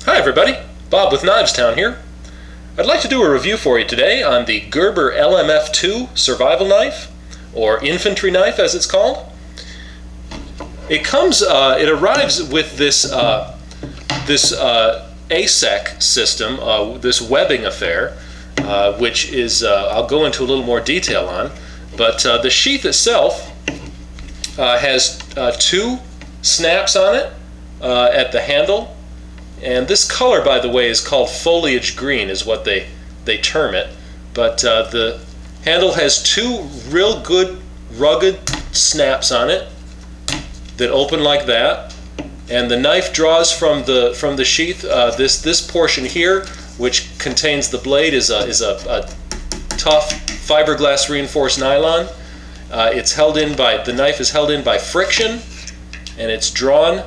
Hi everybody, Bob with Knivestown here. I'd like to do a review for you today on the Gerber LMF 2 survival knife, or infantry knife as it's called. It arrives with this ASEC system, this webbing affair, which is, I'll go into a little more detail on, but the sheath itself has two snaps on it at the handle, and this color, by the way, is called foliage green, is what they term it. But the handle has two real good rugged snaps on it that open like that, and the knife draws from the sheath. This portion here, which contains the blade, is a tough fiberglass reinforced nylon. The knife is held in by friction, and it's drawn.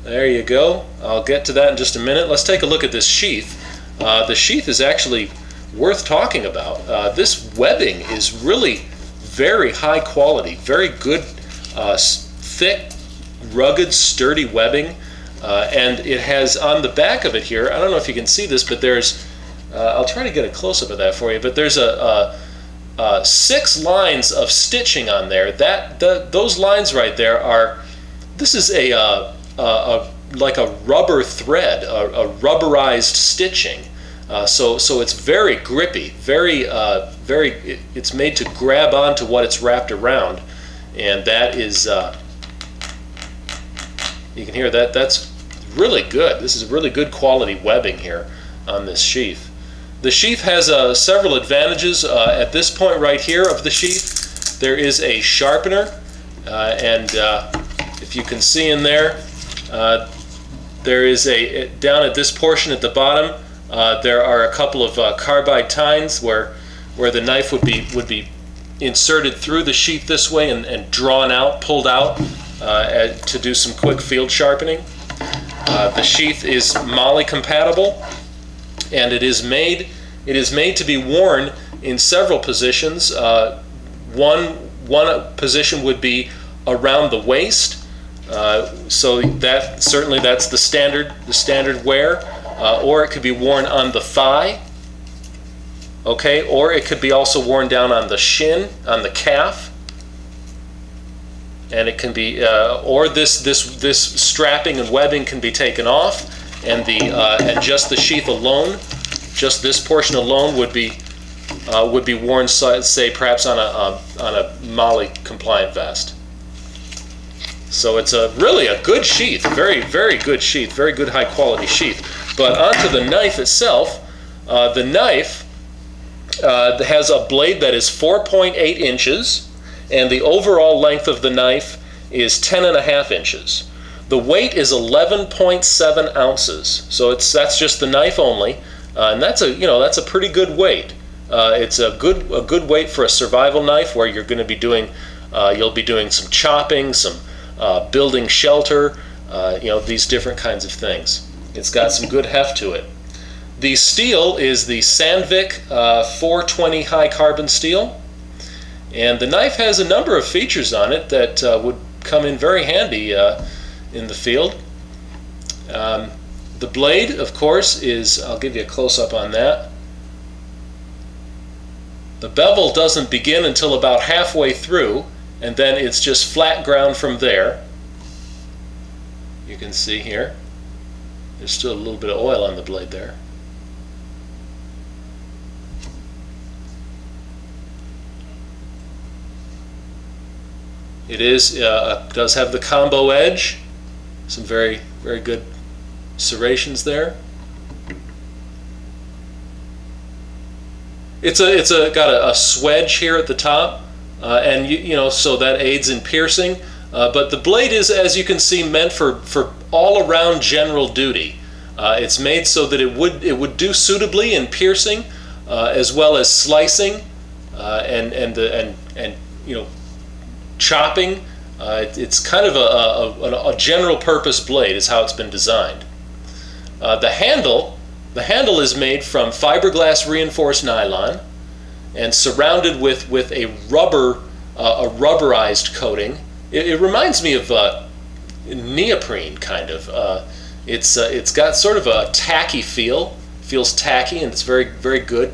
There you go. I'll get to that in just a minute. Let's take a look at this sheath. The sheath is actually worth talking about. This webbing is really very high quality, very good, thick, rugged, sturdy webbing. And it has on the back of it here, I don't know if you can see this, but there's, I'll try to get a close-up of that for you, but there's 6 lines of stitching on there. Those lines right there are, this is like a rubber thread, a rubberized stitching. So it's very grippy, it's made to grab onto what it's wrapped around, and that is, you can hear that, that's really good. This is really good quality webbing here on this sheath. The sheath has several advantages. At this point right here of the sheath, there is a sharpener, and if you can see in there, there is down at this portion at the bottom, there are a couple of carbide tines where the knife would be inserted through the sheath this way and drawn out, pulled out to do some quick field sharpening. The sheath is MOLLE compatible, and it is made to be worn in several positions. One position would be around the waist. So that's the standard wear, or it could be worn on the thigh, okay, or it could be also worn down on the shin, on the calf, and it can be, or this strapping and webbing can be taken off, and just the sheath alone, just this portion alone would be worn, say perhaps on a MOLLE compliant vest. So it's really a good sheath, very good sheath, very good high quality sheath. But onto the knife itself, the knife has a blade that is 4.8 inches, and the overall length of the knife is 10.5 inches. The weight is 11.7 ounces. So that's just the knife only, and that's a pretty good weight. It's a good weight for a survival knife where you're going to be doing you'll be doing some chopping, some building shelter, these different kinds of things. It's got some good heft to it. The steel is the Sandvik 420 high carbon steel, and the knife has a number of features on it that would come in very handy in the field. The blade, of course, is, I'll give you a close-up on that. The bevel doesn't begin until about halfway through, and then it's just flat ground from there. You can see here, there's still a little bit of oil on the blade there. It does have the combo edge, some very good serrations there. It's got a swedge here at the top, and so that aids in piercing. But the blade is, as you can see, meant for all-around general duty. It's made so that it would do suitably in piercing, as well as slicing, and chopping. It's kind of a general-purpose blade is how it's been designed. The handle is made from fiberglass reinforced nylon and surrounded with a rubberized coating. It reminds me of neoprene kind of. It's got sort of a tacky feel. Feels tacky, and it's very good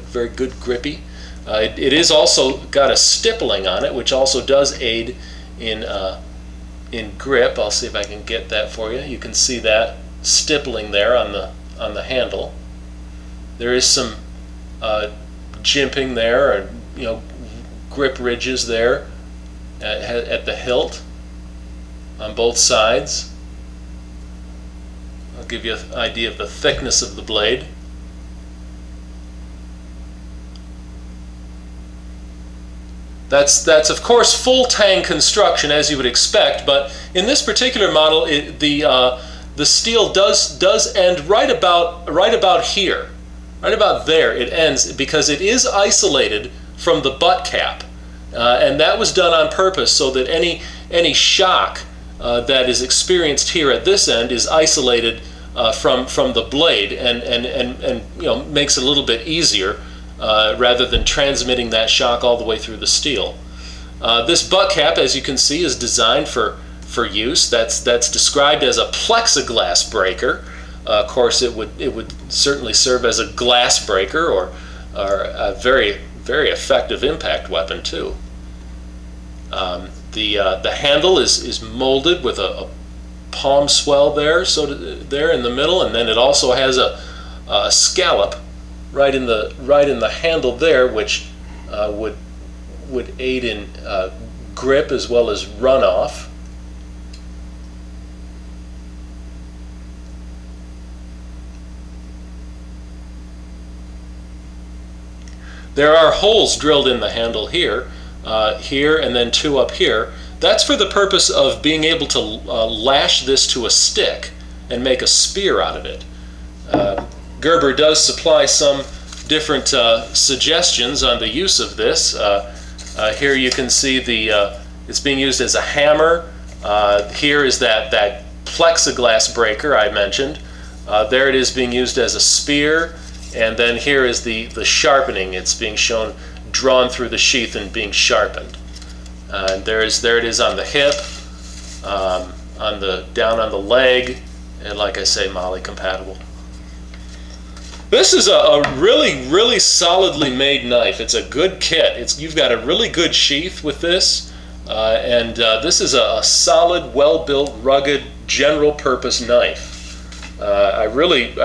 grippy. It is also got a stippling on it, which also does aid in grip. I'll see if I can get that for you. You can see that stippling there on the handle. There is some jimping there, or grip ridges there at the hilt on both sides. I'll give you an idea of the thickness of the blade. That's of course full tang construction, as you would expect, but in this particular model, the steel does end right about here, right about there. It ends because it is isolated from the butt cap, and that was done on purpose so that any shock that is experienced here at this end is isolated from the blade, and makes it a little bit easier. Rather than transmitting that shock all the way through the steel. This butt cap, as you can see, is designed for use. That's described as a plexiglass breaker. Of course, it would certainly serve as a glass breaker, or a very effective impact weapon too. The handle is molded with a palm swell there, there in the middle, and then it also has a scallop right in the handle there, which would aid in grip as well as runoff. There are holes drilled in the handle here, and then two up here. That's for the purpose of being able to lash this to a stick and make a spear out of it. Gerber does supply some different suggestions on the use of this. Here you can see it's being used as a hammer. Here is that plexiglass breaker I mentioned. There it is being used as a spear, and then here is the sharpening. It's being shown drawn through the sheath and being sharpened. There it is on the hip, down on the leg, and like I say, MOLLE compatible. This is a really solidly made knife. It's a good kit. You've got a really good sheath with this, and this is a solid, well-built, rugged, general-purpose knife. I really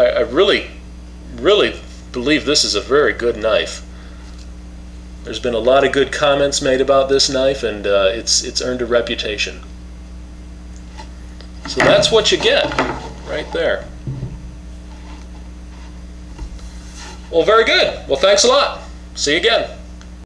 believe this is a very good knife. There's been a lot of good comments made about this knife, and it's earned a reputation. So that's what you get right there. Well, very good. Well, thanks a lot. See you again.